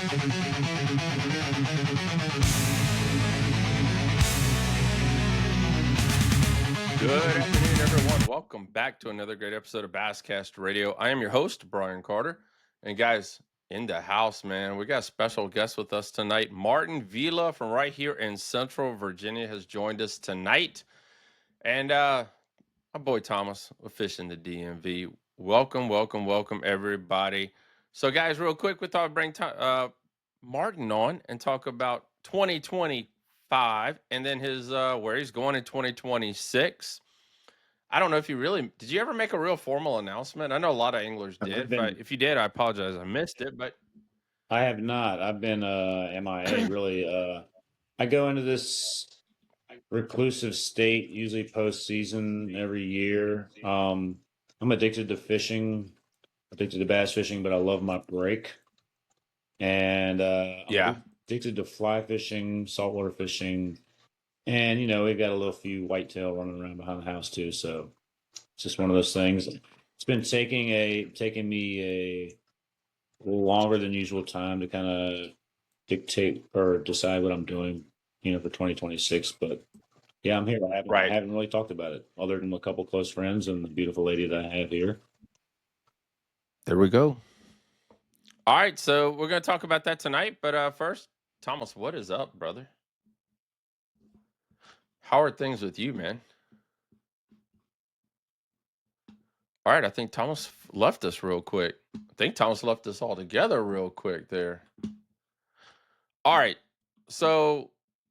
Good afternoon, everyone. Welcome back to another great episode of Basscast Radio. I am your host, Brian Carter. And guys, in the house, man, we got a special guest with us tonight. Martin Vila from right here in Central Virginia has joined us tonight. And my boy Thomas with Fishing the DMV. Welcome, everybody. So, guys, real quick, we thought I'd bring Martin on and talk about 2025 and then his where he's going in 2026. I don't know if you really did. You ever make a real formal announcement? I know a lot of anglers I've did. been If you did, I apologize. I missed it. But I have not. I've been MIA really. I go into this reclusive state usually postseason every year. I'm addicted to fishing, addicted to bass fishing, but I love my break. And yeah, I'm addicted to fly fishing, saltwater fishing, and we've got a little few whitetail running around behind the house too. So it's just one of those things. It's been taking me a longer than usual time to kind of dictate or decide what I'm doing, for 2026. But yeah, I'm here. I haven't I right. haven't really talked about it other than a couple close friends and the beautiful lady that I have here. There we go. All right, so we're gonna talk about that tonight. But first, Thomas, what is up, brother? How are things with you, man? All right, I think Thomas left us real quick. I think Thomas left us all together real quick there. All right, so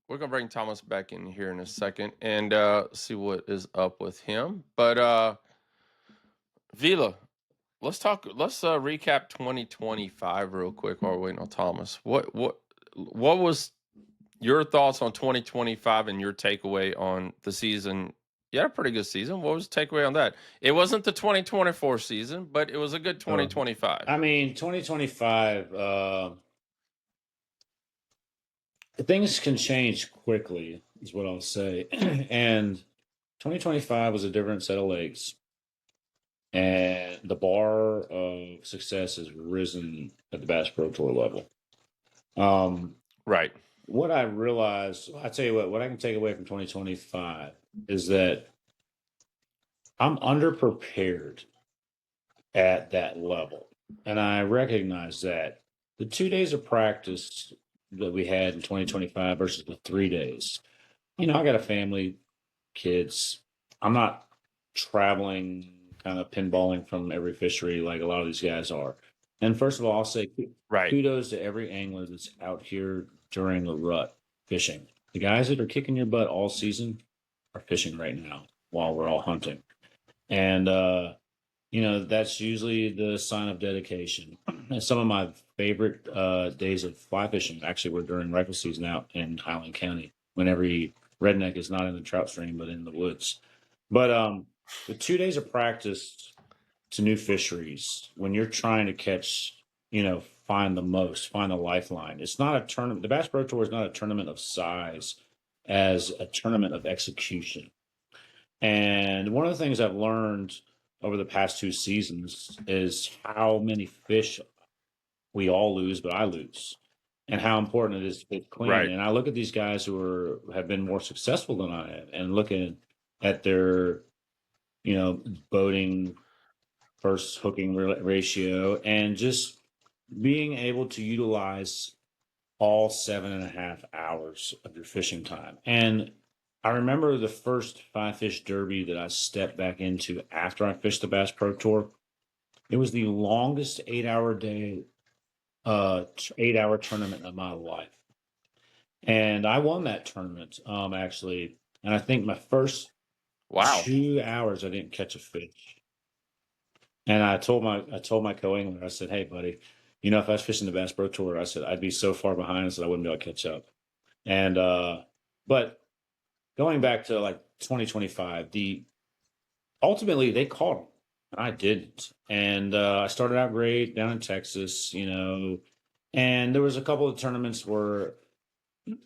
we're gonna bring Thomas back in here in a second and see what is up with him. But Vila, let's recap 2025 real quick while we're waiting on Thomas. What was your thoughts on 2025 and your takeaway on the season? You had a pretty good season. What was the takeaway on that? It wasn't the 2024 season, but it was a good 2025. I mean, 2025, things can change quickly, is what I'll say. And 2025 was a different set of legs. And the bar of success has risen at the Bass Pro Tour level. Right. What I realized, I tell you what I can take away from 2025 is that I'm underprepared at that level. And I recognize that the 2 days of practice that we had in 2025 versus the 3 days, I got a family, kids. I'm not traveling, kind of pinballing from every fishery like a lot of these guys are. And first of all, I'll say Right. kudos to every angler that's out here during the rut fishing. The guys that are kicking your butt all season are fishing right now while we're all hunting. And, that's usually the sign of dedication. And some of my favorite days of fly fishing actually were during rifle season out in Highland County when every redneck is not in the trout stream but in the woods. But the 2 days of practice to new fisheries, when you're trying to catch, find the lifeline. It's not a tournament. The Bass Pro Tour is not a tournament of size as a tournament of execution. And one of the things I've learned over the past 2 seasons is how many fish we all lose, but I lose, and how important it is to get clean. Right. And I look at these guys who have been more successful than I have, and looking at their, boating first hooking ratio, and just being able to utilize all 7.5 hours of your fishing time. And I remember the first Five Fish Derby that I stepped back into after I fished the Bass Pro Tour. It was the longest 8-hour day, 8-hour tournament of my life. And I won that tournament, actually. And I think my first Wow. 2 hours I didn't catch a fish. And I told my co-angler, I said, "Hey, buddy, if I was fishing the Bass Pro Tour, I said I'd be so far behind, I said I wouldn't be able to catch up." And but going back to like 2025, ultimately they caught them, and I didn't. And I started out great down in Texas, and there was a couple of tournaments where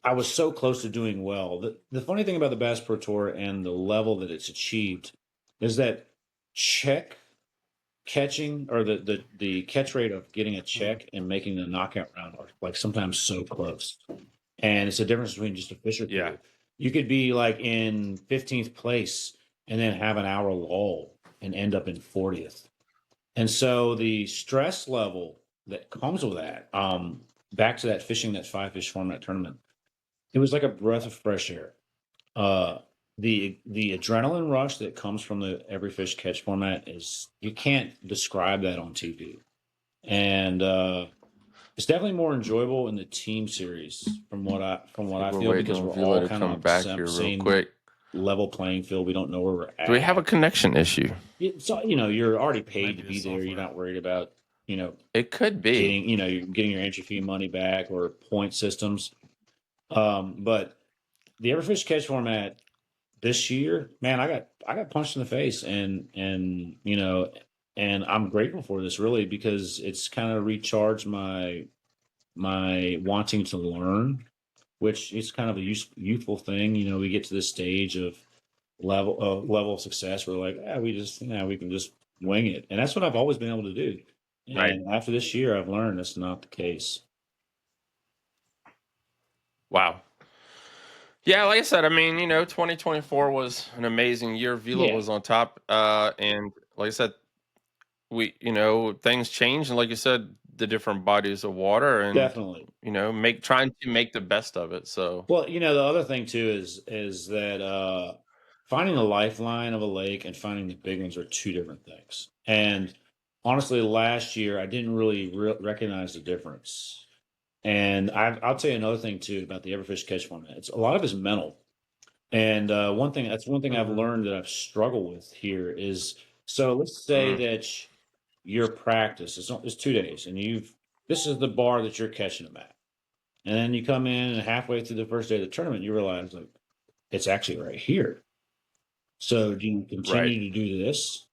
I was so close to doing well. The funny thing about the Bass Pro Tour and the level that it's achieved is that check catching or the catch rate of getting a check and making the knockout round are like sometimes so close. And it's a difference between just a fisher Yeah. pool. You could be like in 15th place and then have an hour lull and end up in 40th. And so the stress level that comes with that, back to that fishing, that five fish format tournament, it was like a breath of fresh air. Uh, the adrenaline rush that comes from the every fish catch format is you can't describe that on TV. And it's definitely more enjoyable in the team series from what Okay, I we're feel waiting because on we're Vila all to kind of come on back the here real same quick. level playing field. We don't know where we're Do we have a at. connection issue? So you're already Might paid be to the be there. You're software. not worried about It could be. you're getting your entry fee money back or point systems. But the Everfish catch format this year, man, I got punched in the face, and and I'm grateful for this really because it's kind of recharged my wanting to learn, which is kind of a youthful thing. We get to this stage of level of success where like, yeah, we can just wing it, and that's what I've always been able to do. Right. And after this year, I've learned that's not the case. Wow. Yeah, like I said, I mean, 2024 was an amazing year. Vila Yeah, was on top. And like I said, things change. And like you said, the different bodies of water and, definitely. trying to make the best of it. So, Well, the other thing too is that finding a lifeline of a lake and finding the big ones are two different things. And honestly, last year I didn't really recognize the difference. And I'll tell you another thing too about the Everfish catch format. It's a lot of it's mental. And one thing I've Mhm. learned that I've struggled with here is so let's say Mm, that your practice is 2 days, and this is the bar that you're catching them at. And then you come in and halfway through the first day of the tournament, you realize like it's actually right here. So do you right. continue to do this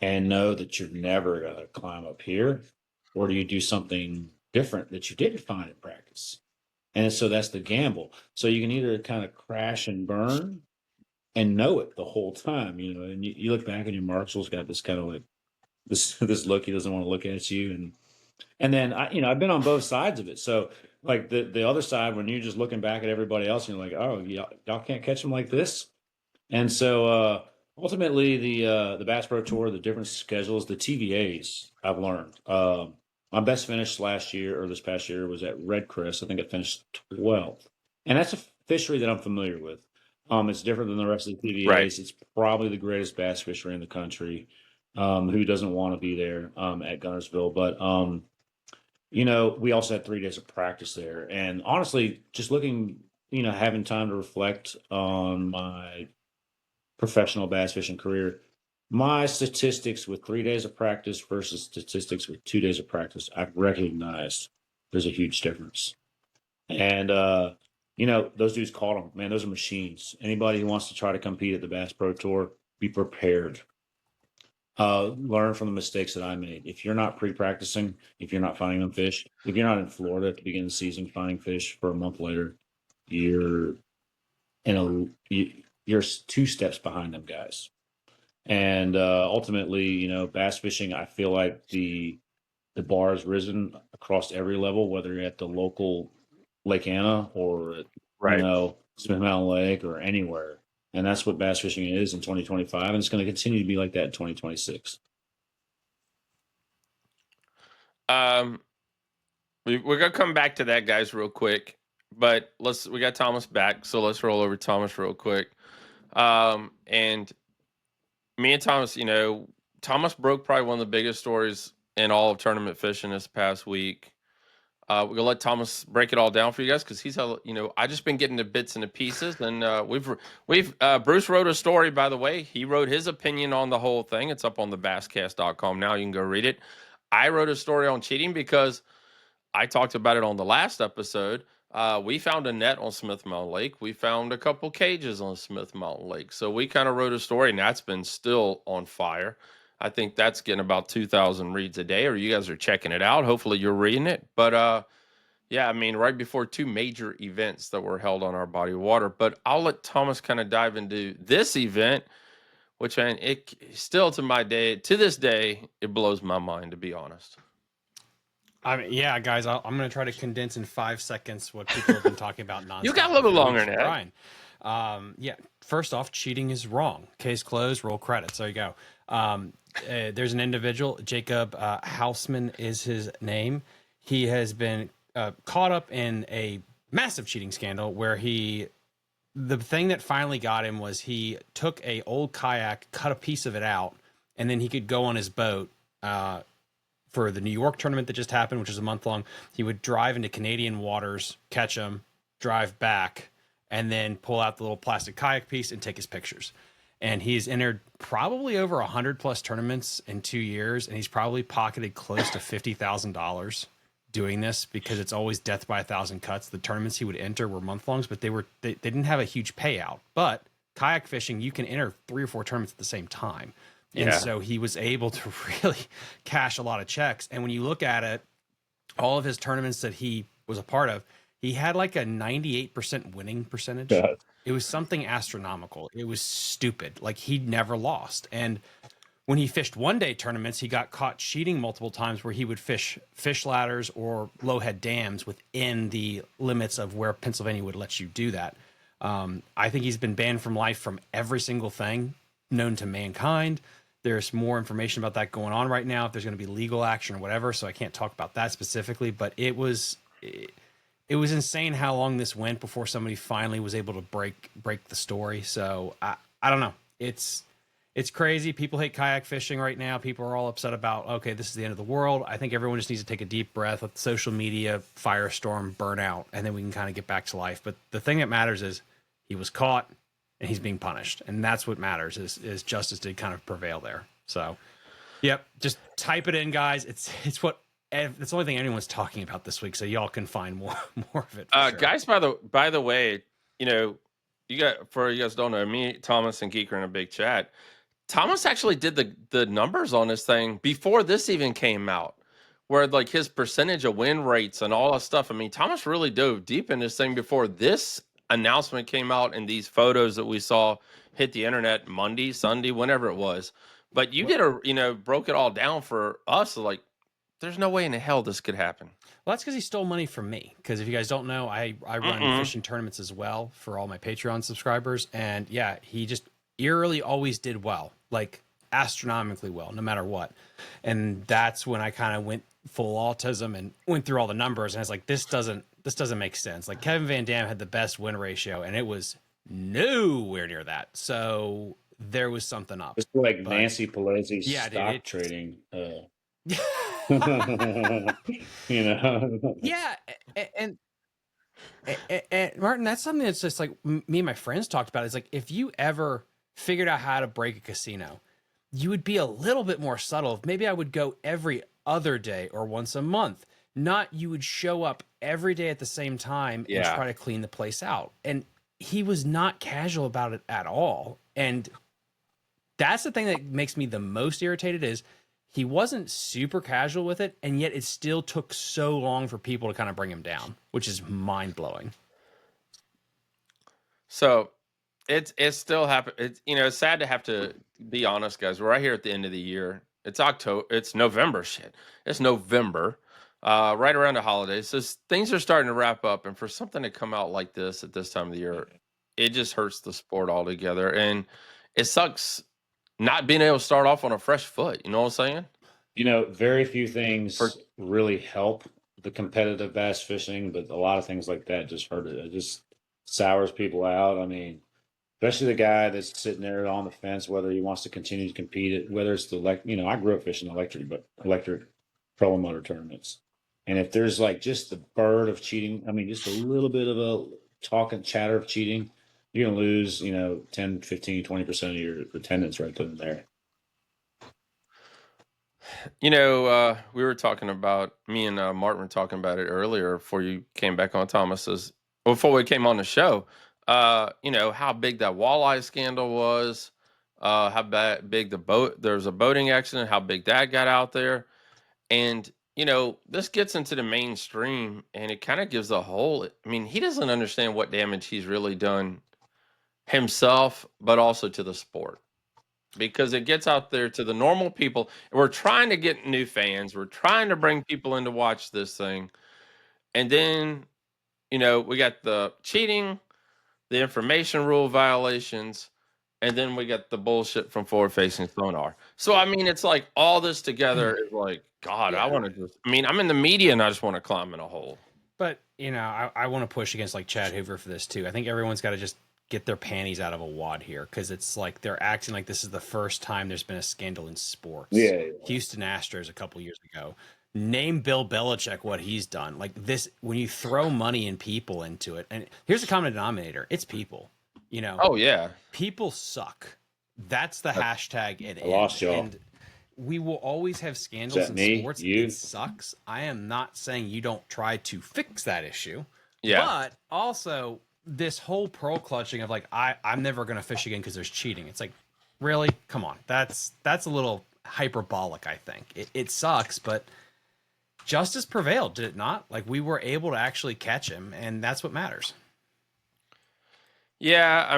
and know that you're never gonna climb up here? Or do you do something different that you didn't find in practice? And so that's the gamble. So you can either kind of crash and burn and know it the whole time, and you look back and your Marshall's got this kind of like this look, he doesn't want to look at you, and then I've been on both sides of it. So like the other side, when you're just looking back at everybody else, and you're like, oh, y'all can't catch them like this. And so ultimately, the Bass Pro Tour, the different schedules, the TVAs, I've learned. My best finish last year or this past year was at Red Chris. I think I finished 12th, and that's a fishery that I'm familiar with. It's different than the rest of the Right. TVAs. It's probably the greatest bass fishery in the country. Who doesn't want to be there at Gunnersville? But we also had 3 days of practice there. And honestly, just looking, having time to reflect on my professional bass fishing career, my statistics with 3 days of practice versus statistics with 2 days of practice, I've recognized there's a huge difference. And, those dudes caught them. Man, those are machines. Anybody who wants to try to compete at the Bass Pro Tour, be prepared. Learn from the mistakes that I made. If you're not pre-practicing, if you're not finding them fish, if you're not in Florida at the beginning of the season finding fish for a month later, you're you're 2 steps behind them guys. And ultimately, bass fishing, I feel like the bar has risen across every level, whether you're at the local Lake Anna or Right. Smith Mountain Lake or anywhere. And that's what bass fishing is in 2025, and it's going to continue to be like that in 2026. Um, we're gonna come back to that, guys, real quick. But we got Thomas back, so let's roll over Thomas real quick. And me and Thomas, Thomas broke probably one of the biggest stories in all of tournament fishing this past week. We're gonna let Thomas break it all down for you guys because I just been getting the bits and the pieces, and we've Bruce wrote a story, by the way. He wrote his opinion on the whole thing. It's up on the basscast.com now. You can go read it. I wrote a story on cheating because I talked about it on the last episode. We found a net on Smith Mountain Lake. We found a couple cages on Smith Mountain Lake. So we kind of wrote a story, and that's been still on fire. I think that's getting about 2,000 reads a day, or you guys are checking it out. Hopefully you're reading it. But yeah, I mean, right before two major events that were held on our body of water. But I'll let Thomas kind of dive into this event, which, man, it still to this day, it blows my mind, to be honest. I mean, yeah, guys, I'm going to try to condense in 5 seconds what people have been talking about nonstop. You got a little for longer weeks. than that. Brian, yeah, first off, cheating is wrong. Case closed, roll credits. There you go. There's an individual, Jacob Hausman is his name. He has been caught up in a massive cheating scandal where the thing that finally got him was he took a old kayak, cut a piece of it out, and then he could go on his boat for the New York tournament that just happened, which is a month long. He would drive into Canadian waters, catch them, drive back, and then pull out the little plastic kayak piece and take his pictures. And he's entered probably over 100 plus tournaments in 2 years, and he's probably pocketed close to $50,000 doing this because it's always death by 1,000 cuts. The tournaments he would enter were month longs, but they didn't have a huge payout. But kayak fishing, you can enter 3 or 4 tournaments at the same time. And so he was able to really cash a lot of checks. And when you look at it, all of his tournaments that he was a part of, he had like a 98% winning percentage. Yeah. It was something astronomical. It was stupid. Like he'd never lost. And when he fished one-day tournaments, he got caught cheating multiple times where he would fish ladders or low head dams within the limits of where Pennsylvania would let you do that. I think he's been banned from life from every single thing known to mankind. There's more information about that going on right now, if there's going to be legal action or whatever. So I can't talk about that specifically, but it was insane how long this went before somebody finally was able to break the story. So I don't know. It's crazy. People hate kayak fishing right now. People are all upset about, okay, this is the end of the world. I think everyone just needs to take a deep breath, let social media firestorm burn out, and then we can kind of get back to life. But the thing that matters is he was caught and he's being punished. And that's what matters is justice did kind of prevail there. So, yep, just type it in, guys. It's the only thing anyone's talking about this week. So y'all can find more of it. Sure. Guys, by the way, you guys don't know, me, Thomas, and Geek are in a big chat. Thomas actually did the numbers on this thing before this even came out, where like his percentage of win rates and all that stuff. I mean, Thomas really dove deep in this thing before this announcement came out and these photos that we saw hit the internet Monday, Sunday, whenever it was. But you broke it all down for us. Like, there's no way in the hell this could happen. Well, that's because he stole money from me. Because if you guys don't know, I run fishing tournaments as well for all my Patreon subscribers. And yeah, he just eerily always did well, like astronomically well, no matter what. And that's when I kind of went full autism and went through all the numbers. And I was like, this doesn't make sense. Like Kevin Van Dam had the best win ratio, and it was nowhere near that. So there was something up. It's like Nancy Pelosi's stock trading. Yeah, and Martin, that's something that's just like me and my friends talked about. It's like if you ever figured out how to break a casino, you would be a little bit more subtle. Maybe I would go every other day or once a month. Not you would show up every day at the same time and try to clean the place out. And he was not casual about it at all. And that's the thing that makes me the most irritated is he wasn't super casual with it, and yet it still took so long for people to kind of bring him down, which is mind-blowing. So it's still happening. It's sad to have to be honest, guys. We're right here at the end of the year. It's October. It's November. It's November. Right around the holidays. So things are starting to wrap up. And for something to come out like this at this time of the year, it just hurts the sport altogether. And it sucks not being able to start off on a fresh foot. You know what I'm saying? Very few things really help the competitive bass fishing, but a lot of things like that just hurt it. It just sours people out. I mean, especially the guy that's sitting there on the fence, whether he wants to continue to compete, whether it's I grew up fishing electric trolling motor tournaments. And if there's like just the bird of cheating, I mean, just a little bit of a talk and chatter of cheating, you're going to lose, 10, 15, 20% of your attendance right then and there. We were talking about, me and Martin were talking about it earlier before you came back on, before we came on the show, how big that walleye scandal was, how big there was a boating accident, how big that got out there. And, this gets into the mainstream and it kind of gives he doesn't understand what damage he's really done himself, but also to the sport. because it gets out there to the normal people. We're trying to get new fans. We're trying to bring people in to watch this thing. And then, we got the cheating, the information rule violations, and then we got the bullshit from forward-facing sonar. So, I mean, it's like all this together is like, God, I Yeah. want to just, I'm in the media and I just want to climb in a hole. But, I want to push against like Chad Hoover for this too. I think everyone's got to just get their panties out of a wad here, because it's like they're acting like this is the first time there's been a scandal in sports. Yeah. Houston Astros a couple years ago. Name Bill Belichick what he's done. Like this, when you throw money and people into it, and here's the common denominator: it's people. Oh, yeah. People suck. That's the hashtag. I lost y'all. And we will always have scandals in sports. It sucks. I am not saying you don't try to fix that issue. Yeah. But also, this whole pearl clutching of like, I'm never going to fish again because there's cheating. It's like, really? Come on. That's a little hyperbolic, I think. It sucks, but justice prevailed, did it not? Like, we were able to actually catch him, and that's what matters. Yeah,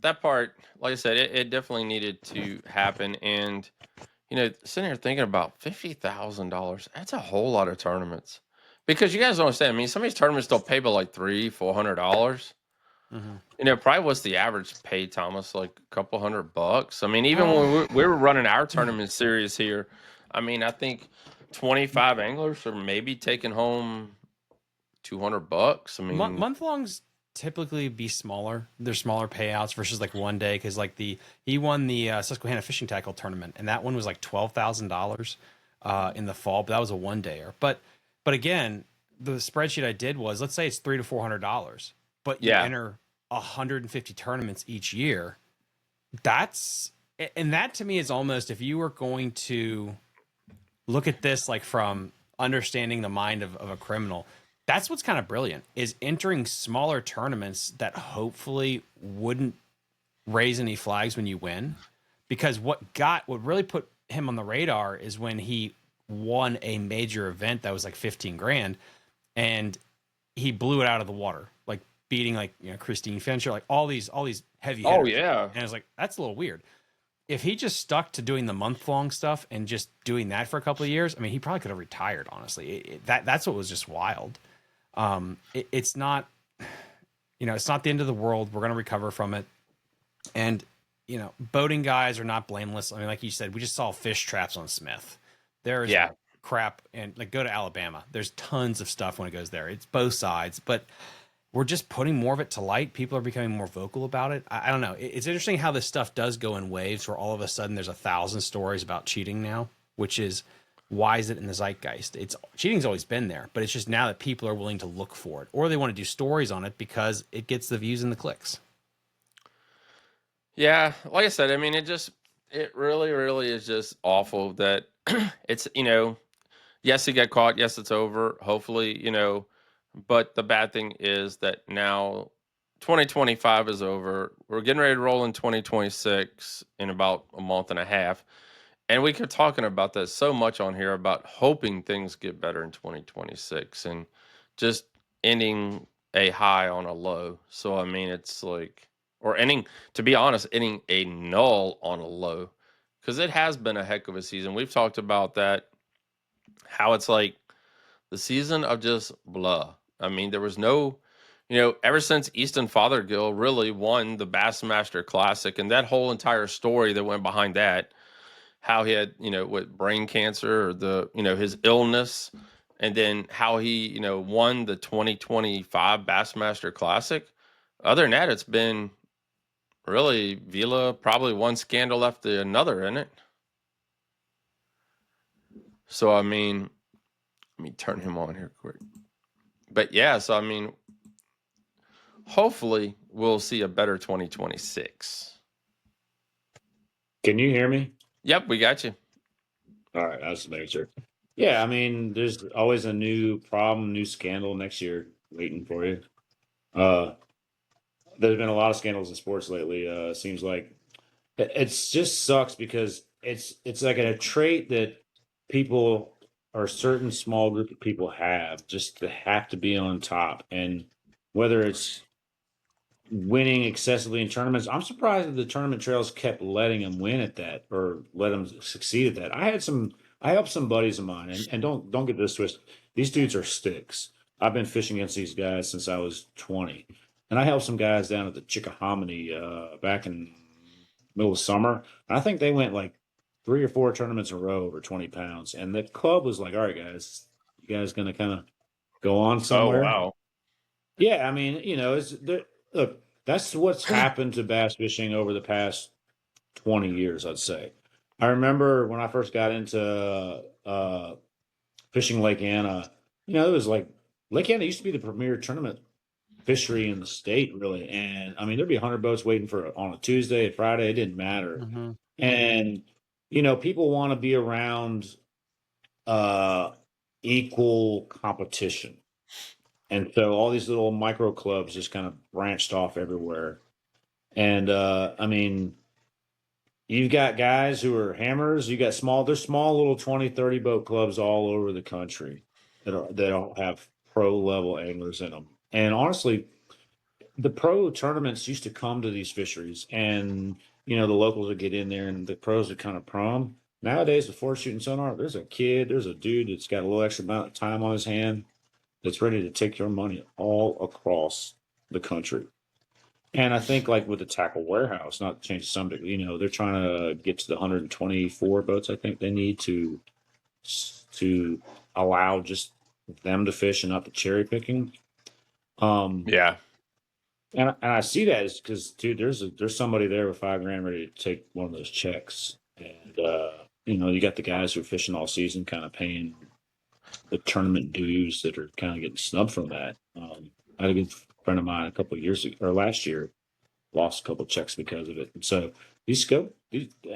that part, like I said, it definitely needed to happen. And, sitting here thinking about $50,000, that's a whole lot of tournaments. Because you guys don't understand, some of these tournaments don't pay but like $300-$400. Probably what's the average pay, Thomas? Like a couple $100. Even when we were running our tournament series here, I think 25 anglers are maybe taking home $200. Month longs typically be smaller. They're smaller payouts versus like one day, because like he won the Susquehanna Fishing Tackle tournament, and that one was like $12,000 in the fall, but that was a one dayer. But again, the spreadsheet I did was, let's say it's $300 to $400, but you enter 150 tournaments each year. That to me is almost, if you were going to look at this like from understanding the mind of a criminal, that's what's kind of brilliant, is entering smaller tournaments that hopefully wouldn't raise any flags when you win. Because what really put him on the radar is when he won a major event that was like 15 grand, and he blew it out of the water, like beating like, Christine Fincher, like all these heavy hitters. Oh, yeah. And I was like, that's a little weird. If he just stuck to doing the month-long stuff and just doing that for a couple of years, he probably could have retired, honestly. That's what was just wild. It's not, it's not the end of the world. We're going to recover from it. And, boating guys are not blameless. Like you said, we just saw fish traps on Smith. There's crap, and like, go to Alabama. There's tons of stuff when it goes there. It's both sides, but we're just putting more of it to light. People are becoming more vocal about it. I don't know. It's interesting how this stuff does go in waves, where all of a sudden there's 1,000 stories about cheating now, which is, why is it in the zeitgeist? Cheating's always been there, but it's just now that people are willing to look for it, or they want to do stories on it because it gets the views and the clicks. Yeah, like I said, it really, really is just awful that it's, yes, he got caught. Yes, it's over. Hopefully, but the bad thing is that now 2025 is over. We're getting ready to roll in 2026 in about a month and a half. And we kept talking about that so much on here, about hoping things get better in 2026 and just ending a high on a low. So, it's like, or to be honest, ending a null on a low, because it has been a heck of a season. We've talked about that, how it's like the season of just blah. There was no, ever since Easton Fothergill really won the Bassmaster Classic, and that whole entire story that went behind that, how he had, with brain cancer, or his illness, and then how he, won the 2025 Bassmaster Classic. Other than that, it's been really Vila, probably one scandal after another, isn't it? So, let me turn him on here quick. But yeah, so hopefully we'll see a better 2026. Can you hear me? Yep, we got you. All right, I was just making sure. Yeah, there's always a new problem, new scandal next year waiting for you. There's been a lot of scandals in sports lately. Seems like it's just sucks, because it's like a trait that people, or a certain small group of people, have, just to have to be on top. And whether it's winning excessively in tournaments. I'm surprised that the tournament trails kept letting him win at that or let him succeed at that. I helped some buddies of mine, and don't get this twisted. These dudes are sticks. I've been fishing against these guys since I was 20, and I helped some guys down at the Chickahominy back in middle of summer. And I think they went like 3 or 4 tournaments in a row over 20 pounds, and the club was like, "All right, guys, you guys gonna kind of go on Oh somewhere?" wow. Yeah, I mean, look, that's what's happened to bass fishing over the past 20 years, I'd say. I remember when I first got into fishing Lake Anna, it was like Lake Anna used to be the premier tournament fishery in the state, really. And I mean, there'd be 100 boats waiting for on a Tuesday, a Friday, it didn't matter. Mm-hmm. And, people want to be around uh, equal competition. And so all these little micro clubs just kind of branched off everywhere. And I mean, you've got guys who are hammers, you got there's small little 20, 30 boat clubs all over the country that all have pro level anglers in them. And honestly, the pro tournaments used to come to these fisheries and the locals would get in there and the pros would kind of prom. Nowadays, before shooting sonar, there's a dude that's got a little extra amount of time on his hand that's ready to take your money all across the country. And I think like with the tackle warehouse, not to change the subject, they're trying to get to the 124 boats. I think they need to allow just them to fish and not the cherry picking. Um, Yeah. and I see that is because dude, there's somebody there with $5 grand ready to take one of those checks, and you got the guys who are fishing all season, kind of paying the tournament dues that are kind of getting snubbed from that. I had a good friend of mine a couple of years ago, or last year, lost a couple of checks because of it. And so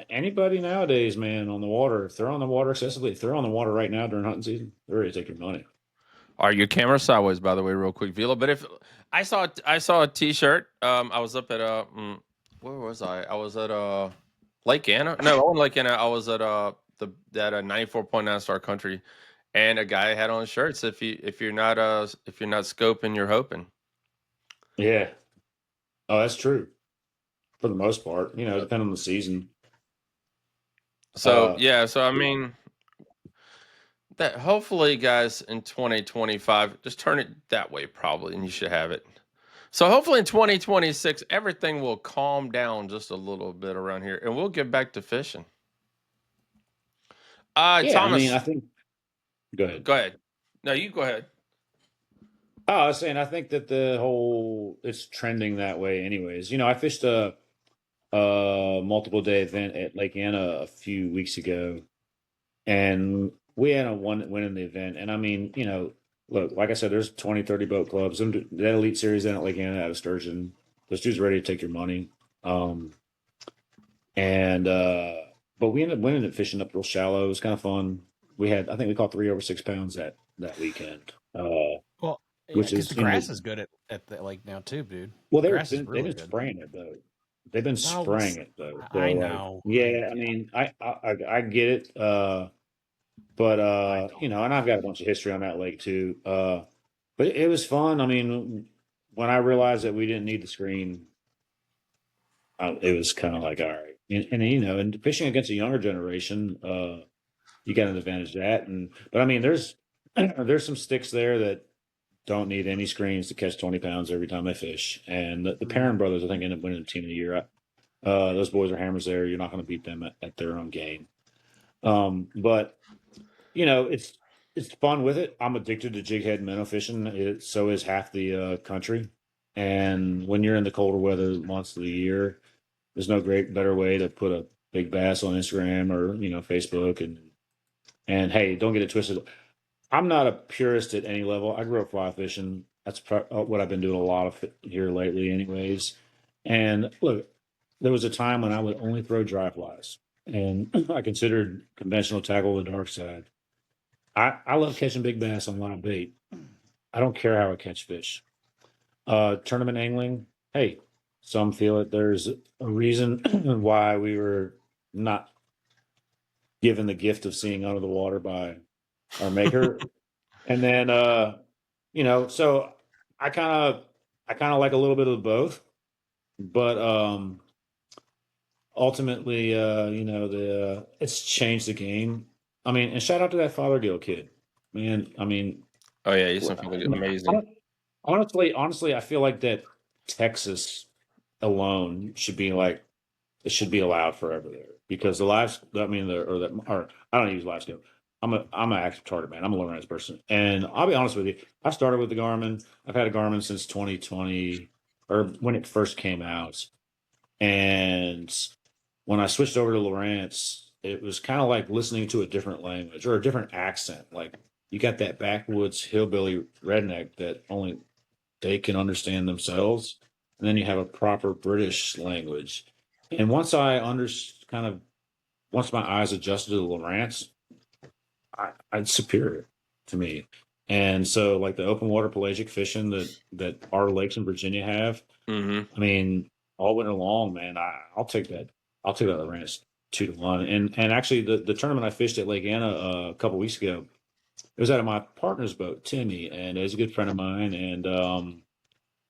anybody nowadays, man, on the water, if they're on the water excessively, if they're on the water right now during hunting season, they're ready to take your money. Are your camera sideways, by the way, real quick, Vila? But if I saw a T-shirt, I was up at where was I? I was at Lake Anna. No, I wasn't Lake Anna. I was at the that 94.9 Star Country, and a guy had on shirts. If you're not scoping, you're hoping. Yeah. Oh, that's true for the most part. Depending on the season. So Uh, yeah, so I mean that hopefully, guys, in 2025, just turn it that way probably, and you should have it. So hopefully in 2026, everything will calm down just a little bit around here, and we'll get back to fishing. yeah. I mean, Thomas, I think. Go ahead. go ahead. No, you go ahead. Oh, I was saying, I think that it's trending that way, anyways. I fished a multiple day event at Lake Anna a few weeks ago, and we had a one win in the event. And I mean, look, like I said, there's 20, 30 boat clubs. That elite series then at Lake Anna out of Sturgeon, those dudes are ready to take your money. Um, and but we ended up winning it fishing up real shallow. It was kind of fun. I think we caught 3 over 6 pounds that weekend. Well, yeah, Which because the is grass is good at the lake now too, dude. well, The grass is they've really been good. spraying it though. They've been No, spraying it though. So I like, know. yeah, I mean, I get it. But I don't. and I've got a bunch of history on that lake too. But it was fun. I mean, when I realized that we didn't need the screen, it was kind of like, all right. And fishing against a younger generation, you got an advantage of that. But I mean, there's some sticks there that don't need any screens to catch 20 pounds every time they fish. And the Mhm. Perrin brothers, I think, ended up winning the team of the year. Those boys are hammers there. You're not going to beat them at their own game. But it's fun with it. I'm addicted to jig head minnow fishing. So is half the country. And when you're in the colder weather months of the year, there's no better way to put a big bass on Instagram or Facebook. And hey, don't get it twisted. I'm not a purist at any level. I grew up fly fishing. That's what I've been doing a lot of here lately, anyways. And look, there was a time when I would only throw dry flies, and I considered conventional tackle the dark side. I love catching big bass on live bait. I don't care how I catch fish. Tournament angling, hey, some feel it. There's a reason why we were not given the gift of seeing under the water by our maker. And then so I kind of like a little bit of both. but ultimately, it's changed the game. I mean, and shout out to that Fothergill kid, man. I mean, Oh yeah, he's wh- something I amazing. don't- honestly, I feel like that Texas alone should be like it should be allowed forever there because the lives. I mean, or I don't use live skill. I'm an active target man. I'm a Lowrance person, and I'll be honest with you. I started with the Garmin. I've had a Garmin since 2020 or when it first came out, and when I switched over to Lowrance, it was kind of like listening to a different language or a different accent. Like you got that backwoods hillbilly redneck that only they can understand themselves. And then you have a proper British language. And once I kind of, once my eyes adjusted to Lowrance, it's superior to me. And so, like the open water pelagic fishing that our lakes in Virginia have, Hmm. I mean, all winter long, man, I'll take that. I'll take that Lowrance 2-1. And actually, the tournament I fished at Lake Anna a couple weeks ago, it was out of my partner's boat, Timmy, and he's a good friend of mine. And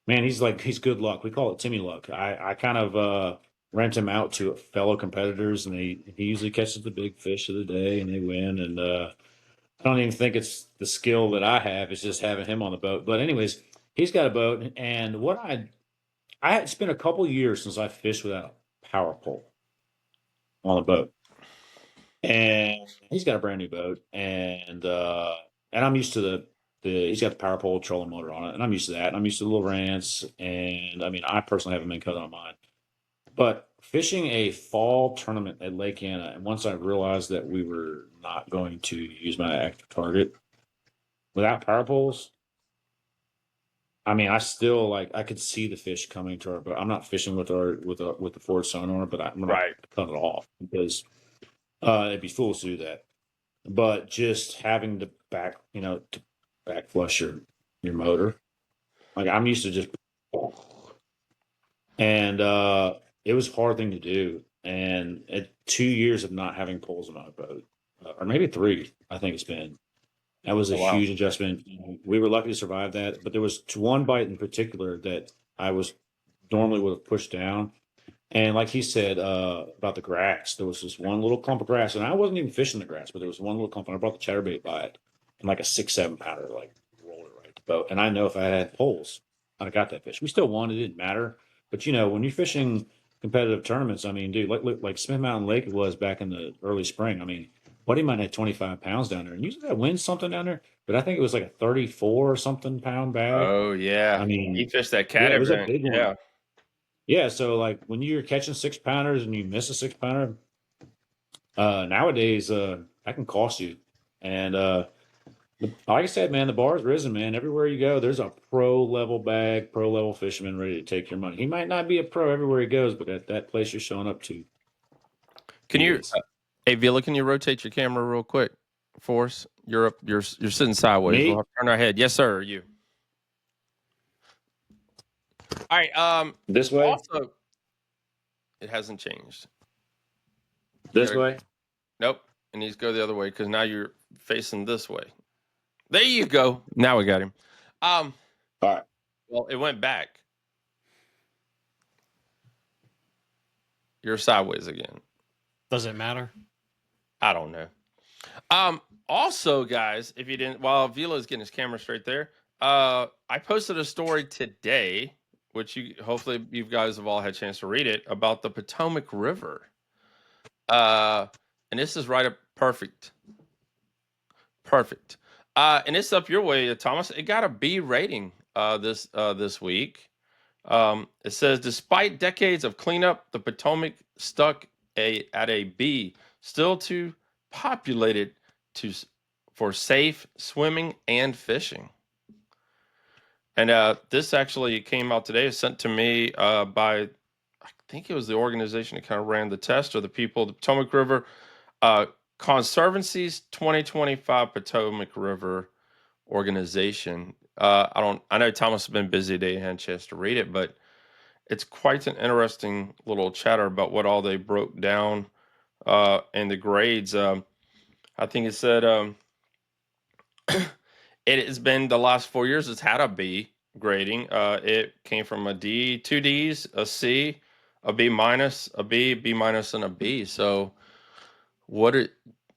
man, he's good luck. We call it Timmy luck. I kind of rent him out to fellow competitors, and he usually catches the big fish of the day, and they win. And I don't even think it's the skill that I have; it's just having him on the boat. But anyways, he's got a boat, and I had spent a couple years since I fished without a power pole on the boat, and he's got a brand new boat, and I'm used to the he's got the power pole trolling motor on it, and I'm used to that. And I'm used to the little rants, and I mean, I personally haven't been cut on mine, but fishing a fall tournament at Lake Anna, and once I realized that we were not going to use my active target without power poles, I mean, I still like I could see the fish coming to our boat. I'm not fishing with the forward sonar, but I'm not Right. cut it off because it'd be foolish to do that. But just having to back flush your motor. Like I'm used to just and it was a hard thing to do. And at 2 years of not having poles in my boat, or maybe three, I think it's been. That was a Oh wow. huge adjustment. We were lucky to survive that, but there was one bite in particular that I was normally would have pushed down. And like he said about the grass, there was this one little clump of grass, and I wasn't even fishing the grass, but there was one little clump, and I brought the chatterbait by it, and like a 6, 7 pounder, like rolled it right at the boat. And I know if I had poles, I'd have got that fish. We still won; it didn't matter. But when you're fishing competitive tournaments, I mean, dude, like Smith Mountain Lake it was back in the early spring. I mean, Buddy might have 25 pounds down there, and usually that wins something down there. But I think it was like a 34 or something pound bag. Oh I yeah, he mean, fished that yeah, cat it was a event. big one. Yeah. Yeah, so like when you're catching 6 pounders and you miss a 6 pounder, nowadays that can cost you. And like I said, man, the bar's risen, man. Everywhere you go, there's a pro level bag, pro level fisherman ready to take your money. He might not be a pro everywhere he goes, but at that place you're showing up to, Can he you, is. hey Vila, can you rotate your camera real quick for us? You're up. You're sitting sideways. We'll Me, have to turn our head. Yes, sir. You. All right. this way, Also, it hasn't changed. You this gotta. way. Nope. It needs to go the other way because now you're facing this way. There you go. Now we got him. Um. All right. Well, it went back. You're sideways again. Does it matter? I don't know. Also, guys, if you didn't, while Vila's getting his camera straight there, I posted a story today, which hopefully you guys have all had a chance to read it about the Potomac River. And this is right up perfect. Perfect. And it's up your way, Thomas. It got a B rating this week. It says despite decades of cleanup, the Potomac stuck at a B, still too populated to for safe swimming and fishing. And this actually came out today. It was sent to me by I think it was the organization that kind of ran the test or the people, the Potomac River Conservancy's 2025 Potomac River organization. I know Thomas has been busy today and had a chance to read it, but it's quite an interesting little chatter about what all they broke down and the grades. I think it said it has been the last 4 years. It's had a B. grading. It came from a D, two Ds, a C, a B minus, a B, B minus, and a B. So what it,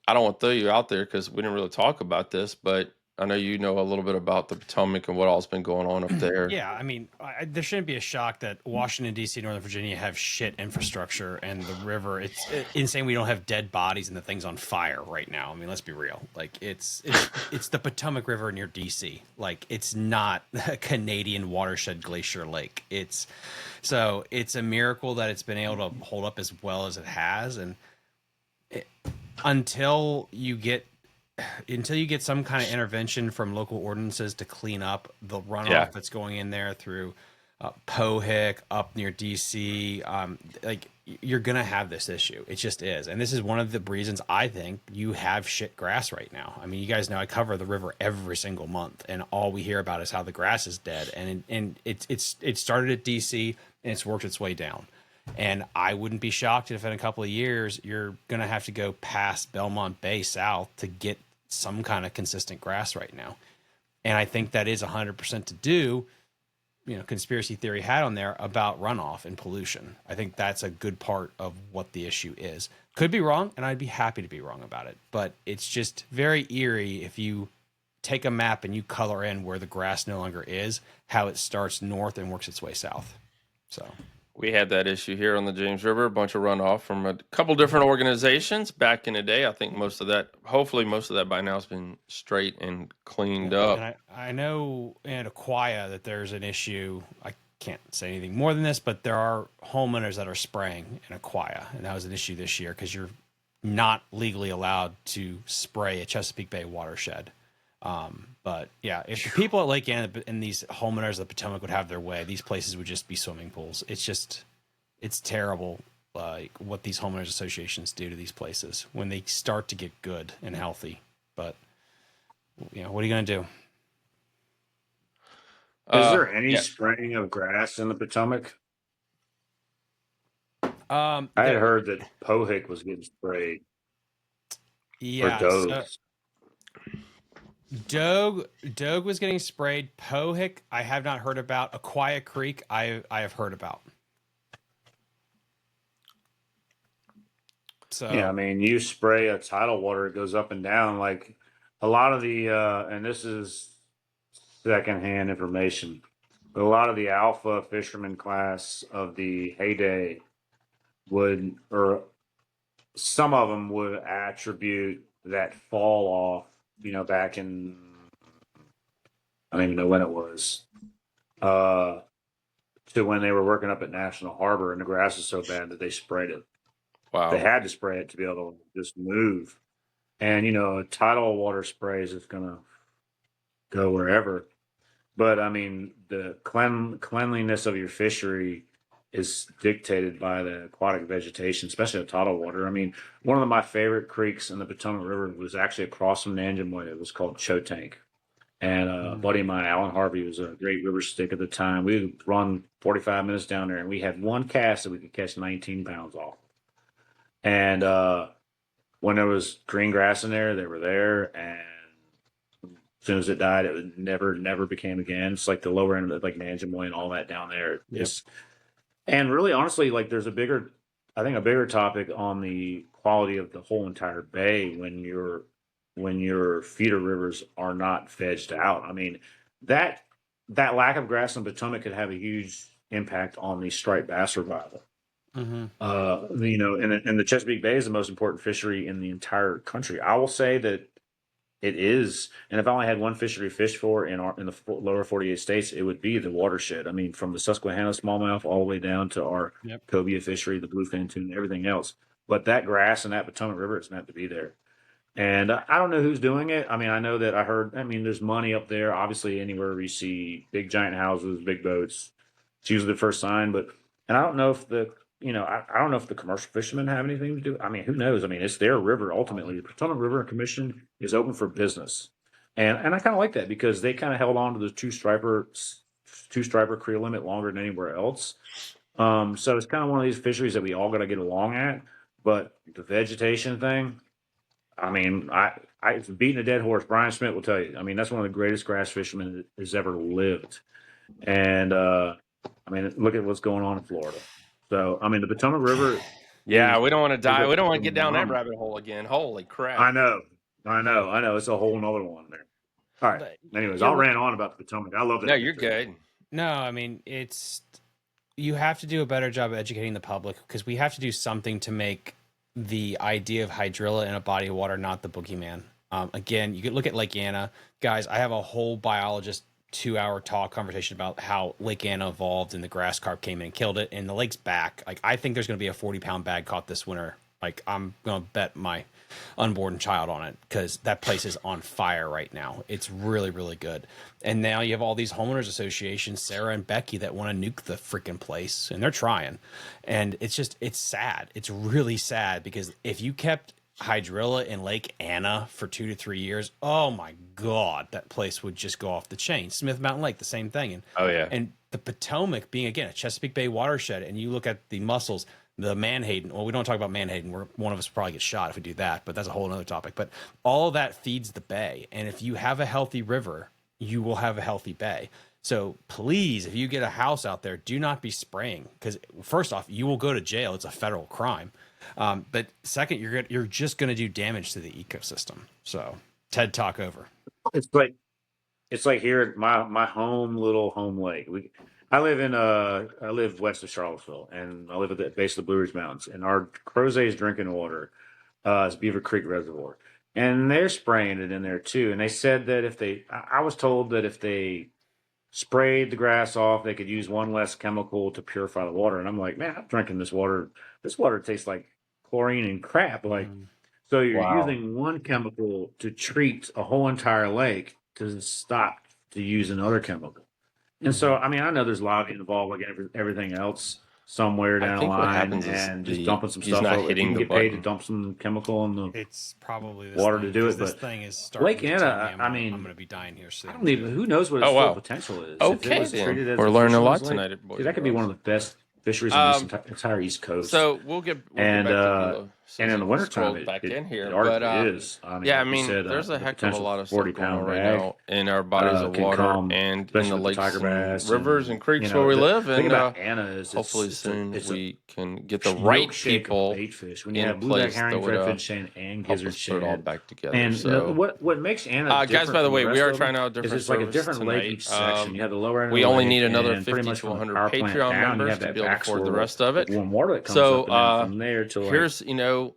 I don't want to throw you out there because we didn't really talk about this, but I know you know a little bit about the Potomac and what all's been going on up there. Yeah, I mean, there shouldn't be a shock that Washington D.C., Northern Virginia have shit infrastructure, and the river. It's insane. We don't have dead bodies and the thing's on fire right now. I mean, let's be real. Like it's the Potomac River near D.C. Like it's not a Canadian watershed glacier lake. It's a miracle that it's been able to hold up as well as it has, and until you get some kind of intervention from local ordinances to clean up the runoff that's going in there through Pohick up near DC, like you're gonna have this issue. It just is, and this is one of the reasons I think you have shit grass right now. I mean, you guys know I cover the river every single month, and all we hear about is how the grass is dead, and it started at DC and it's worked its way down. And I wouldn't be shocked if in a couple of years you're going to have to go past Belmont Bay south to get some kind of consistent grass right now. And I think that is 100% to do, conspiracy theory hat on there about runoff and pollution. I think that's a good part of what the issue is. Could be wrong, and I'd be happy to be wrong about it. But it's just very eerie if you take a map and you color in where the grass no longer is, how it starts north and works its way south. So we had that issue here on the James River, a bunch of runoff from a couple different organizations back in the day. I think hopefully most of that by now has been straight and cleaned up. And I know in Aquia that there's an issue. I can't say anything more than this, but there are homeowners that are spraying in Aquia, and that was an issue this year because you're not legally allowed to spray a Chesapeake Bay watershed. But yeah, if the people at Lake Anna and these homeowners of the Potomac would have their way, these places would just be swimming pools. It's terrible, like what these homeowners associations do to these places when they start to get good and healthy. But what are you going to do? Is there any spraying of grass in the Potomac? I had heard that Pohick was getting sprayed. Yeah. Dogue was getting sprayed. Pohick, I have not heard about. Aquia Creek, I have heard about. So yeah, I mean, you spray a tidal water, it goes up and down. Like a lot of the, and this is secondhand information, but a lot of the alpha fisherman class of the heyday would, or some of them would attribute that fall off, back in, I don't even know when it was, to when they were working up at National Harbor and the grass was so bad that they sprayed it. Wow. They had to spray it to be able to just move. And, tidal water sprays is going to go wherever. But, I mean, the cleanliness of your fishery is dictated by the aquatic vegetation, especially the tidal water. I mean, one of my favorite creeks in the Potomac River was actually across from Nanjemoy. It was called Chotank. And a buddy of mine, Alan Harvey, was a great river stick at the time. We would run 45 minutes down there, and we had one cast that we could catch 19 pounds off. And when there was green grass in there, they were there. And as soon as it died, it never became again. It's like the lower end of like Nanjemoy and all that down there. Yep. And really, honestly, like there's a bigger topic on the quality of the whole entire bay when your feeder rivers are not vegged out. I mean, that lack of grass in Potomac could have a huge impact on the striped bass survival. Mm-hmm. And the Chesapeake Bay is the most important fishery in the entire country. I will say that it is, and if I only had one fishery to fish for in the lower 48 states, it would be the watershed. I mean, from the Susquehanna smallmouth all the way down to our cobia fishery, the bluefin tuna, everything else. But that grass in that Potomac River is meant to be there. And I don't know who's doing it. I mean, I know that there's money up there. Obviously, anywhere we see big giant houses, big boats, it's usually the first sign. And I don't know if I don't know if the commercial fishermen have anything to do. I mean, who knows? I mean, it's their river ultimately. The Potomac River Commission is open for business, and I kind of like that because they kind of held on to the two striper creel limit longer than anywhere else. So it's kind of one of these fisheries that we all got to get along at. But the vegetation thing, I mean, it's beating a dead horse. Brian Schmidt will tell you. I mean, that's one of the greatest grass fishermen that has ever lived. And I mean, look at what's going on in Florida. So I mean, the Potomac River. Yeah, is- we don't want to is die. a We don't want to get down that phenomenal- rabbit hole again. Holy crap! I know. It's a whole nother one there. All right. But Anyways, you I'll look- rant on about the Potomac. I love that. No, you're good. No, I mean, you have to do a better job of educating the public because we have to do something to make the idea of hydrilla in a body of water not the boogeyman. Again, you could look at Lake Anna. Guys, I have a whole biologist 2-hour talk conversation about how Lake Anna evolved and the grass carp came in and killed it, and the lake's back. Like, I think there's going to be a 40-pound bag caught this winter. Like, I'm going to bet my unborn child on it because that place is on fire right now. It's really, really good. And now you have all these homeowners associations, Sarah and Becky, that want to nuke the freaking place, and they're trying. And it's sad. It's really sad because if you kept hydrilla in Lake Anna for 2 to 3 years, oh my God, that place would just go off the chain. Smith Mountain Lake, the same thing. And Oh yeah. and the Potomac being, again, a Chesapeake Bay watershed, and you look at the mussels, the Manhattan. Well, we don't talk about Manhattan. One of us will probably get shot if we do that, but that's a whole other topic. But all of that feeds the bay. And if you have a healthy river, you will have a healthy bay. So please, if you get a house out there, do not be spraying because first off, you will go to jail. It's a federal crime. But second, you're just going to do damage to the ecosystem. So TED Talk over. It's like here at my little home lake. I live west of Charlottesville, and I live at the base of the Blue Ridge Mountains. And our Crozet's drinking water is Beaver Creek Reservoir, and they're spraying it in there too. And they said that I was told that if they sprayed the grass off, they could use one less chemical to purify the water. And I'm like, man, I'm drinking this water. This water tastes like chlorine and crap. Like, so you're Wow. using one chemical to treat a whole entire lake to stop to use another chemical. And so, I mean, I know there's lobbying involved, like everything else, somewhere I down the think what line, happens is and just the- dumping some he's stuff. not Over. If hitting you can the get paid to button. dump some chemical in the. It's probably this Water thing, to do 'cause it, this but thing is starting Lake to Anna, tell me I mean, I'm going to be dying here soon. I don't even. Who knows what its Oh, wow. full potential is? If it Okay, was then. treated as We're a learning a lot fisherman's lake, tonight, boys dude, that and could be one girls. of the best fisheries in the Um, entire East Coast. So we'll get And, back to Velo and since in the it wintertime, scrolled back in here. it But arguably is. I mean, yeah, I like you mean, said, there's a the heck of a potential lot of stuff going 40-pound on right bag, now in our bodies of can water come, and in especially the with the lakes tiger and bass rivers and creeks you know, where we the live. thing And about Anna is hopefully it's soon a we can get the right milkshake of people bait fish. When you in have blueback place herring, that would redfish shad, and help gizzard us put it all shad. back together. And So, what makes Anna guys, different by the from way, the we rest are of trying them out a is different it's like a service different lake tonight. each section. You have the lower end We of the only lake, need another and 50 pretty much to from the 100 power plant Patreon down, you members have to that be able to back afford the swirl rest of it. warm water that comes So, up, and then from there to like here's,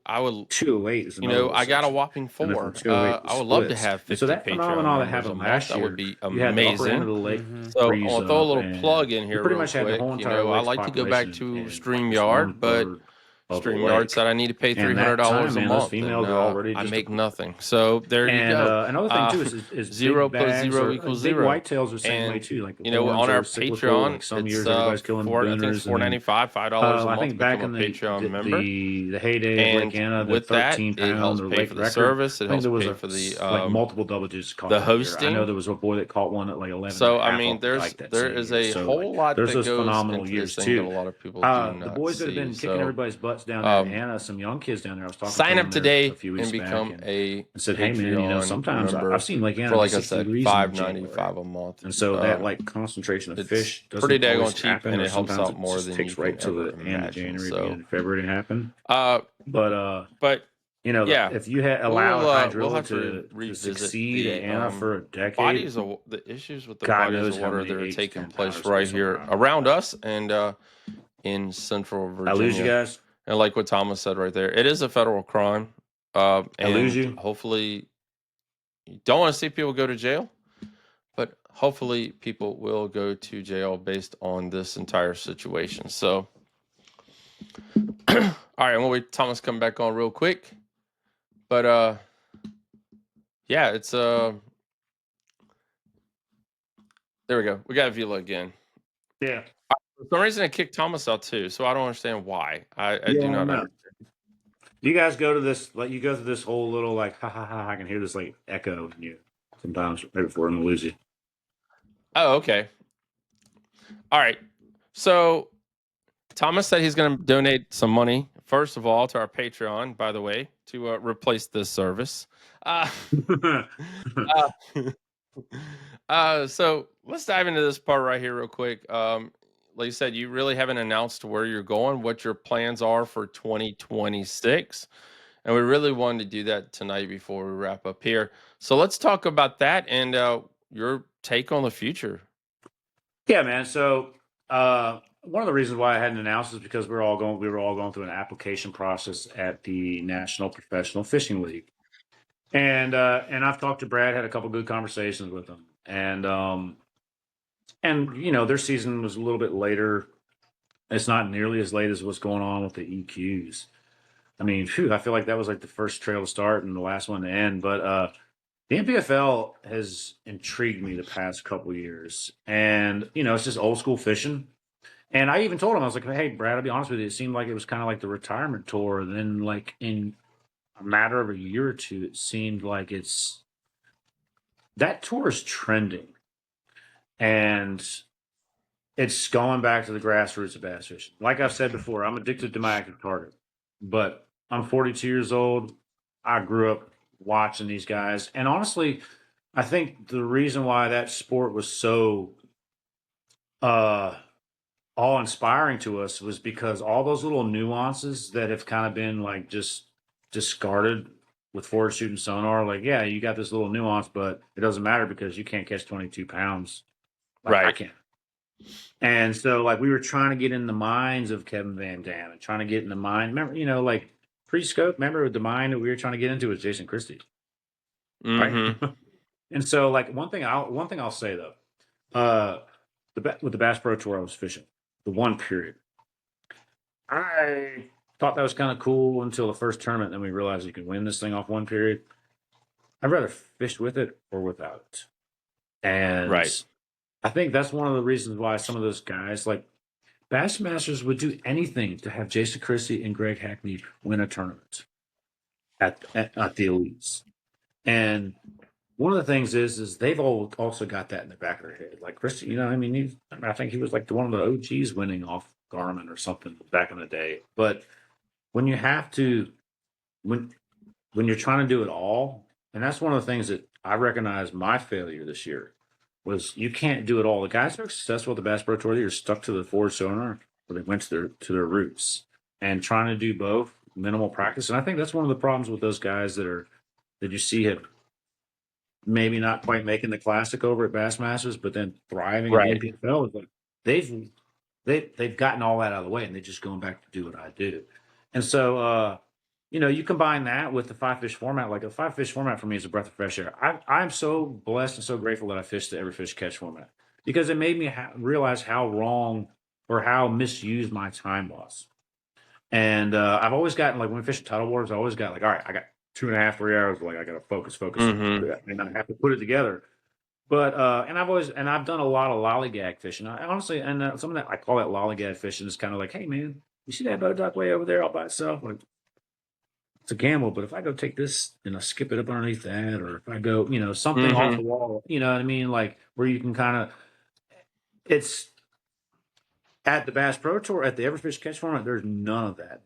I would 208 is You another know, little I got a section. whopping And then 4. from 208 I would love to splits. have And 50 so that Patreon phenomenon that members happened a month. last That year, would be you had the upper end of amazing. the lake So freeze I'll throw a up, little and plug in here you pretty real much had the quick. whole You entire know, I lake's like to go back population to in like this StreamYard, but 1/3 of the StreamYard lake. said I need to pay And that $300 time, a man, those month, females and are already I just make nothing. So there you And go. another thing too is 0 big plus bags 0 or equals big 0. whitetails are the same way And too. Like the you know, horns on are our cyclical. Patreon, Like some it's years everybody's killing I think it's booners, and then $4.95, $5 a I month think to back become in a Patreon member. the heyday of Lake And Anna, the with that, 13 it helps pound or pay lake for the record. service. It I think helps there was pay for the like multiple double digits caught the that year. I hosting. know there was a boy that caught one at like 11. So and a I half mean, off the dike that there same is year. a So whole lot there's that those goes phenomenal into years this thing that too. a lot of people do not The boys that have see. been kicking So everybody's butts down there at Anna, some young kids down there. I was talking to sign them up there today a few weeks and back, become and a said, "Hey man, you know, Patreon sometimes member I've seen Lake Anna for, be like I 60 said, degrees in January." $5.95 a month. And so that like concentration of It's fish doesn't pretty daggone always cheap, happen, and or it helps sometimes out it more just than takes you right can to ever the end of imagine. January, So, beginning of February to happen. but You know, yeah, if you had allowed we'll hydrilla have to to revisit succeed at the Anna for a decade, bodies of the issues with the God bodies knows of how water many that are 8 to taking 10 place pounders right will here survive. around us and in Central I lose you Virginia. guys. And like what Thomas said right there, it is a federal crime. I lose And you. hopefully, you don't want to see people go to jail, but hopefully people will go to jail based on this entire situation. So, all right, I'm gonna wait Thomas come back on real quick. But yeah, it's there we go. We got Vila again. Yeah. For some reason, I kicked Thomas out too, so I don't understand why. I do Yeah, I not know. understand. You guys go to this, like, you go through this whole little, like, ha ha ha, I can hear this, like, echo in you sometimes, right before I'm going to lose you. Oh, okay. All right. So Thomas said he's going to donate some money, first of all, to our Patreon, by the way, to replace this service. So let's dive into this part right here real quick. Like you said, you really haven't announced where you're going, what your plans are for 2026. And we really wanted to do that tonight before we wrap up here. So let's talk about that and your take on the future. Yeah, man. So one of the reasons why I hadn't announced is because we were all going through an application process at the National Professional Fishing League. And I've talked to Brad, had a couple good conversations with him. And you know, their season was a little bit later. It's not nearly as late as what's going on with the EQs. I mean, phew, I feel like that was like the first trail to start and the last one to end. But the NPFL has intrigued me the past couple years, and you know, it's just old school fishing. And I even told him, I was like, "Hey, Brad, I'll be honest with you. It seemed like it was kind of like the retirement tour. And then, like in a matter of a year or two, it seemed like that tour is trending, and it's going back to the grassroots of bass fishing. Like I've said before, I'm addicted to my active target, but I'm 42 years old. I grew up watching these guys, and honestly, I think the reason why that sport was so uh awe inspiring to us was because all those little nuances that have kind of been like just discarded with forward shooting sonar. Like, yeah, you got this little nuance, but it doesn't matter because you can't catch 22 pounds. Like I Right. can. And so, like, we were trying to get in the minds of Kevin Van Dam and trying to get in the mind. Remember, you know, like pre-scope. Remember, the mind that we were trying to get into was Jason Christie, right? Mm-hmm. And so, like, one thing I'll say though, uh, with the Bass Pro Tour I was fishing, the one period, I thought that was kind of cool until the first tournament. Then we realized you can win this thing off one period. I'd rather fish with it or without it. And Right. I think that's one of the reasons why some of those guys, like Bassmasters, would do anything to have Jason Christie and Greg Hackney win a tournament at the elites. And one of the things is they've all also got that in the back of their head. Like Christie, you know, I mean, I think he was like one of the OGs winning off Garmin or something back in the day. But when you have to, when when you're trying to do it all, and that's one of the things that I recognize my failure this year was you can't do it all. The guys who are successful at the Bass Pro Tour, they're stuck to the forward sonar, or they went to their roots, and trying to do both minimal practice. And I think that's one of the problems with those guys that you see have maybe not quite making the classic over at Bassmasters, but then thriving at the Right. NPFL. Is like they've they've gotten all that out of the way, and they're just going back to do what I do. And so, you know, you combine that with the five fish format. Like a five fish format for me is a breath of fresh air. I'm so blessed and so grateful that I fished the every fish catch format because it made me realize how wrong or how misused my time was. And I've always gotten like when we fish tidal waters, I always got like, all right, I got 2.5, 3 hours. Like I got to focus, Mm-hmm. and I have to put it together. But and I've done a lot of lollygag fishing. I honestly, and some of that I call that lollygag fishing is kind of like, hey man, you see that boat dock way over there all by itself? Like it's a gamble, but if I go take this and I skip it up underneath that, or if I go, you know, something off Mm-hmm. the wall, you know what I mean? Like where you can kind of, it's at the Bass Pro Tour, at the Everfish Catch Format, there's none of that.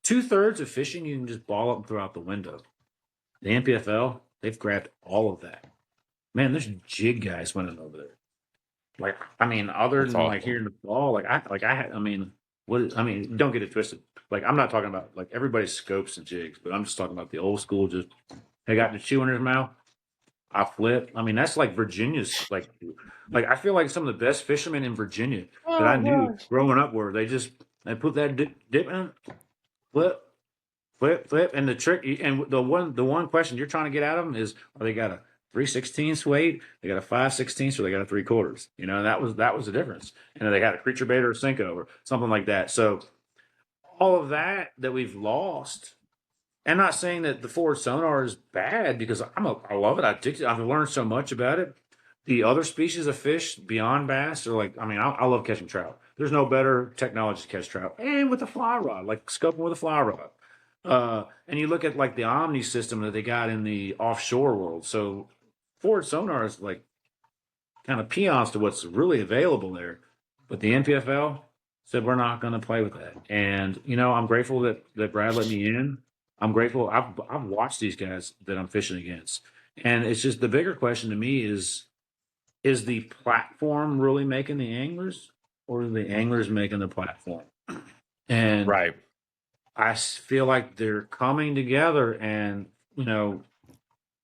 2/3 of fishing, you can just ball up and throw out the window. The NPFL, they've grabbed all of that. Man, there's jig guys winning over there. Like, I mean, other That's than like awesome. here in the fall, I mean, I mean, don't get it twisted. Like, I'm not talking about like everybody's scopes and jigs, but I'm just talking about the old school. Just they got the chew in his mouth. I flip. I mean, that's like Virginia's like I feel like some of the best fishermen in Virginia that I Oh knew gosh. growing up were they put that dip in, flip, flip, and the trick and the one question you're trying to get out of them is, are they got a 3/16 weight, they got a 5/16, or they got a 3/4. You know, and that was the difference. And they got a creature bait or a Cinco or something like that. So all of that we've lost. And not saying that the forward sonar is bad because I love it. I've learned so much about it. The other species of fish beyond bass are like, I mean, I love catching trout. There's no better technology to catch trout. And with a fly rod, like scoping with a fly rod. And you look at like the Omni system that they got in the offshore world. So forward sonar is like kind of peons to what's really available there. But the NPFL said we're not going to play with that. And you know, I'm grateful that Brad let me in. I'm grateful. I've watched these guys that I'm fishing against, and it's just the bigger question to me is is the platform really making the anglers, or are the anglers making the platform? And Right. I feel like they're coming together, and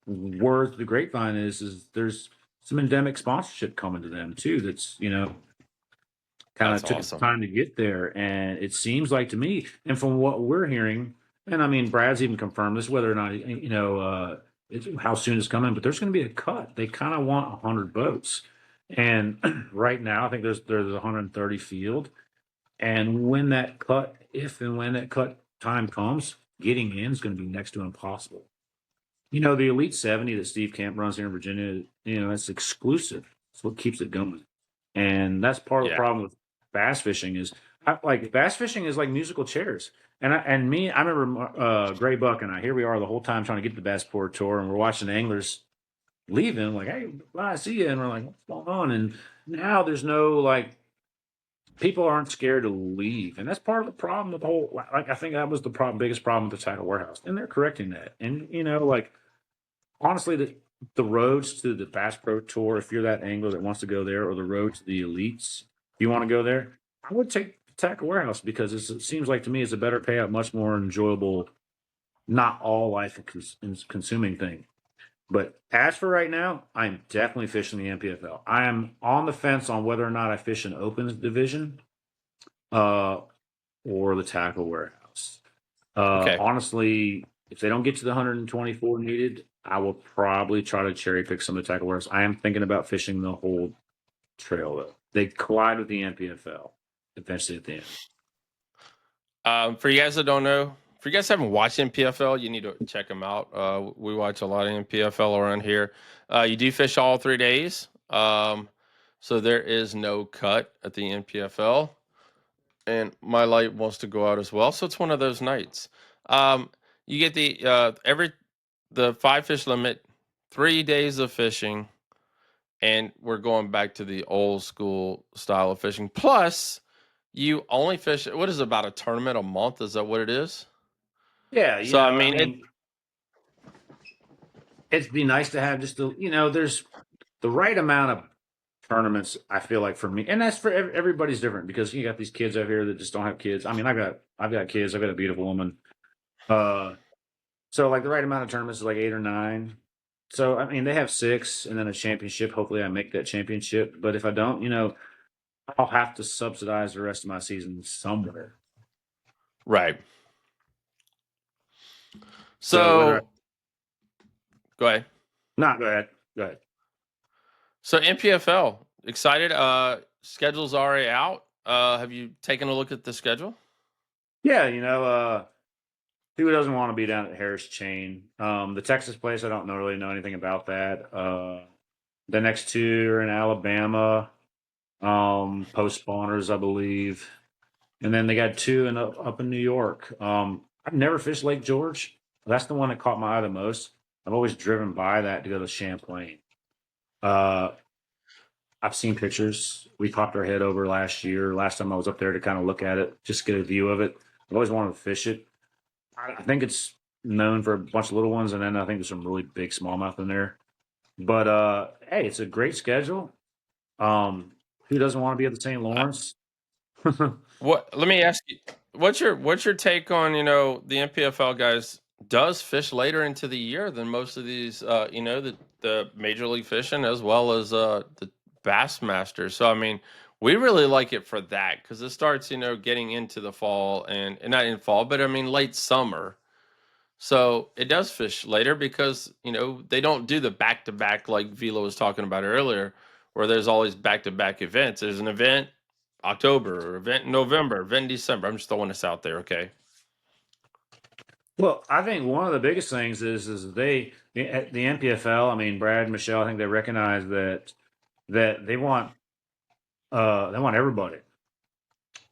word the grapevine is there's some endemic sponsorship coming to them too. That's kind That's of took its awesome. time to get there, and it seems like to me, and from what we're hearing, and I mean Brad's even confirmed this, whether or not how soon it's coming, but there's going to be a cut. They kind of want 100 boats, and right now I think there's 130 field, and when that cut, if and when that cut time comes, getting in is going to be next to impossible. The Elite 70 that Steve Camp runs here in Virginia, that's exclusive. That's what keeps it going. And that's part of the Yeah. problem with bass fishing is like bass fishing is like musical chairs. I remember Gray Buck and I, here we are the whole time trying to get to the Passport Tour, and we're watching anglers leaving, like, hey, bye, I see you. And we're like, what's going on? And now there's no like, people aren't scared to leave. And that's part of the problem with the whole, like, I think that was the biggest problem with the Title Warehouse. And they're correcting that. And, like, honestly, the roads to the Bass Pro Tour, if you're that angler that wants to go there, or the road to the elites, if you want to go there, I would take Tackle Warehouse because it seems like to me it's a better payout, much more enjoyable, not all life consuming thing. But as for right now, I'm definitely fishing the NPFL. I am on the fence on whether or not I fish an open division uh, or the Tackle Warehouse. Okay. Honestly, if they don't get to the 124 needed, I will probably try to cherry pick some of the Tackle Warehouse. I am thinking about fishing the whole trail, though. They collide with the NPFL eventually at the end. For you guys that don't know, if you guys haven't watched NPFL, you need to check them out. We watch a lot of NPFL around here. You do fish all 3 days. So there is no cut at the NPFL. And my light wants to go out as well. So it's one of those nights. You get the 5 fish limit, 3 days of fishing, and we're going back to the old school style of fishing. Plus, you only fish, what is it, about a tournament a month? Is that what it is? Yeah, So I mean, it'd be nice to have just there's the right amount of tournaments. I feel like for me, and that's for everybody's different because you got these kids out here that just don't have kids. I mean, I've got kids. I've got a beautiful woman. So like the right amount of tournaments is like 8 or 9. So I mean, they have 6, and then a championship. Hopefully, I make that championship. But if I don't, I'll have to subsidize the rest of my season somewhere. right. So Go ahead. Not go ahead. Go ahead. So NPFL, excited. Schedule's already out. Have you taken a look at the schedule? Yeah, who doesn't want to be down at Harris Chain? The Texas place, I don't really know anything about that. The next 2 are in Alabama, post spawners, I believe, and then they got 2 up in New York. I've never fished Lake George. That's the one that caught my eye the most. I've always driven by that to go to Champlain. I've seen pictures. We popped our head over last time I was up there to kind of look at it, just get a view of it. I've always wanted to fish it. I think it's known for a bunch of little ones, and then I think there's some really big smallmouth in there. But hey, it's a great schedule. Who doesn't want to be at the St. Lawrence? What? Let me ask you, what's your take on the NPFL guys does fish later into the year than most of these the major league fishing as well as the Bassmasters. So I mean, we really like it for that because it starts getting into the fall and not in fall, but I mean late summer. So it does fish later because they don't do the back to back like Vila was talking about earlier, where there's always back to back events. There's an event October, or event in November, event in December. I'm just throwing this out there, okay? Well, I think one of the biggest things is the NPFL. I mean, Brad and Michelle. I think they recognize that they want everybody,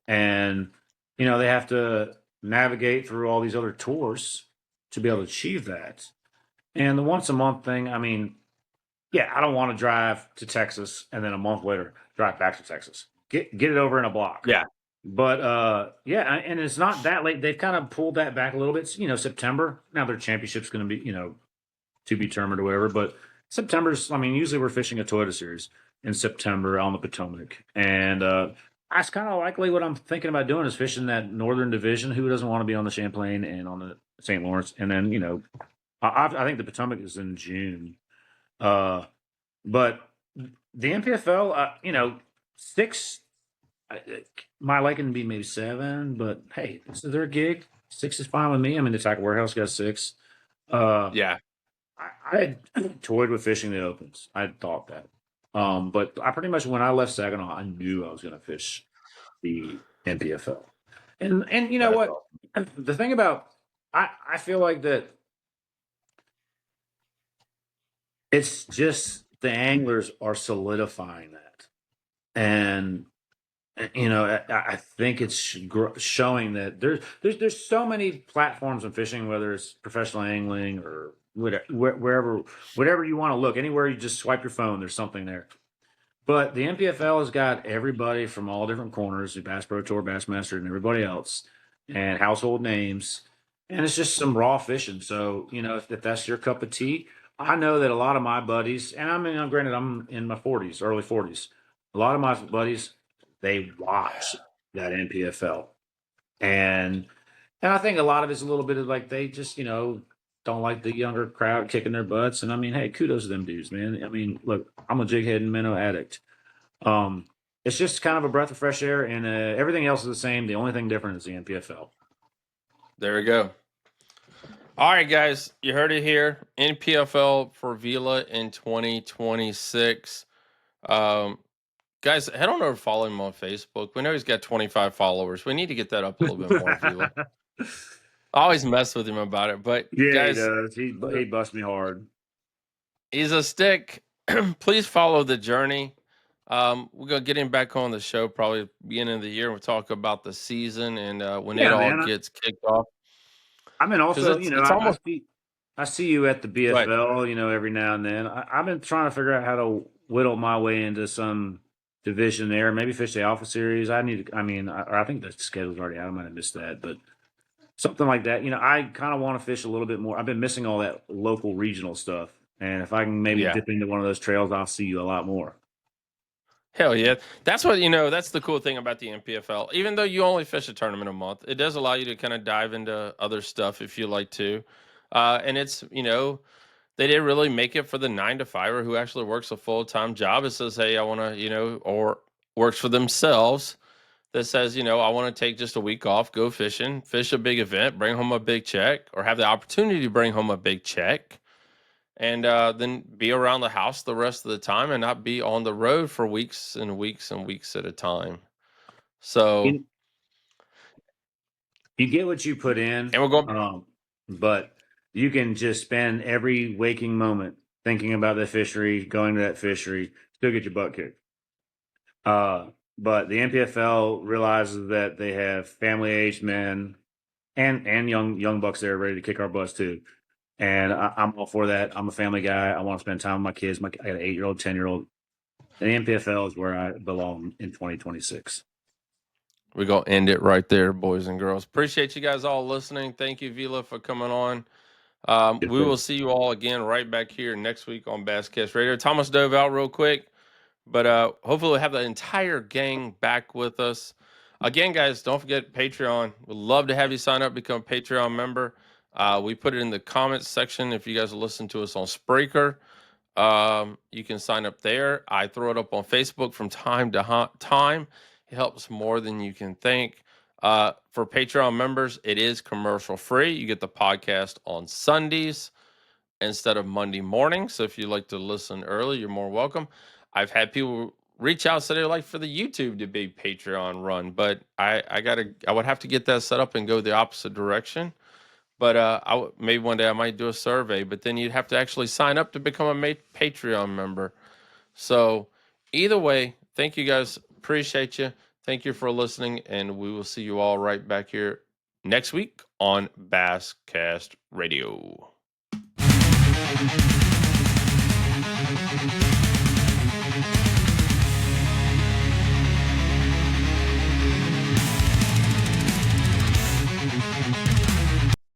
and they have to navigate through all these other tours to be able to achieve that. And the once a month thing, I mean, yeah, I don't want to drive to Texas and then a month later drive back to Texas. Get it over in a block. Yeah. But yeah, and it's not that late. They've kind of pulled that back a little bit. September. Now their championship's going to be, to be determined or whatever. But September's, I mean, usually we're fishing a Toyota Series in September on the Potomac. And that's kind of likely what I'm thinking about doing is fishing that Northern Division. Who doesn't want to be on the Champlain and on the St. Lawrence? And then, I think the Potomac is in June. But the NPFL, 6, my liking to be maybe 7, but hey, this is their gig. 6 is fine with me. I mean, the Tackle Warehouse got 6. Yeah. I had toyed with fishing the opens. I thought that. But I pretty much, when I left Saginaw, I knew I was going to fish the NPFL. And you know what? The thing about, I feel like that it's just the anglers are solidifying that. And I think it's showing that there's so many platforms in fishing, whether it's professional angling or wherever you want to look, anywhere you just swipe your phone, there's something there. But the NPFL has got everybody from all different corners, the Bass Pro Tour, Bassmaster, and everybody else, and household names, and it's just some raw fishing. So if that's your cup of tea, I know that a lot of my buddies, and I mean, granted, I'm in my 40s, early 40s. A lot of my buddies, they watch that NPFL, and I think a lot of it's a little bit of like they just don't like the younger crowd kicking their butts. And I mean, hey, kudos to them dudes, man. I mean, look, I'm a jig head and minnow addict. It's just kind of a breath of fresh air, and everything else is the same. The only thing different is the NPFL. There we go. All right, guys, you heard it here. NPFL for Vila in 2026. Guys, head on over and follow him on Facebook. We know he's got 25 followers. We need to get that up a little bit more, Vila. I always mess with him about it, but Yeah, guys, he does. He busts me hard. He's a stick. Please follow the journey. We're gonna get him back on the show probably at the beginning of the year. We'll talk about the season and when it all gets kicked off. I mean, also, it's almost. I see you at the BFL, every now and then. I've been trying to figure out how to whittle my way into some division there. Maybe fish the Alpha Series. I think the schedule's already out. I might have missed that, but something like that. I kind of want to fish a little bit more. I've been missing all that local regional stuff. And if I can maybe dip into one of those trails, I'll see you a lot more. Hell yeah. That's what, that's the cool thing about the NPFL. Even though you only fish a tournament a month, it does allow you to kind of dive into other stuff if you like to. And it's, they didn't really make it for the 9-to-5er who actually works a full-time job. It says, hey, I want to, or works for themselves. That says, I want to take just a week off, go fishing, fish a big event, bring home a big check, or have the opportunity to bring home a big check, and then be around the house the rest of the time and not be on the road for weeks and weeks and weeks at a time. So you get what you put in, and we're going, but you can just spend every waking moment thinking about the fishery, going to that fishery, still get your butt kicked. But the NPFL realizes that they have family-aged men and young bucks there ready to kick our butts too. And I'm all for that. I'm a family guy. I want to spend time with my kids. I got an 8-year-old, 10-year-old. The NPFL is where I belong in 2026. We're going to end it right there, boys and girls. Appreciate you guys all listening. Thank you, Vila, for coming on. We will see you all again right back here next week on Basscast Radio. Thomas dove out real quick. But hopefully we'll have the entire gang back with us. Again, guys, don't forget Patreon. We'd love to have you sign up, become a Patreon member. We put it in the comments section. If you guys listen to us on Spreaker, you can sign up there. I throw it up on Facebook from time to time. It helps more than you can think. For Patreon members, it is commercial free. You get the podcast on Sundays instead of Monday morning. So if you like to listen early, you're more welcome. I've had people reach out, say they like for the YouTube to be Patreon run, but I would have to get that set up and go the opposite direction. But maybe one day I might do a survey, but then you'd have to actually sign up to become a Patreon member. So either way, thank you guys. Appreciate you. Thank you for listening, and we will see you all right back here next week on Basscast Radio.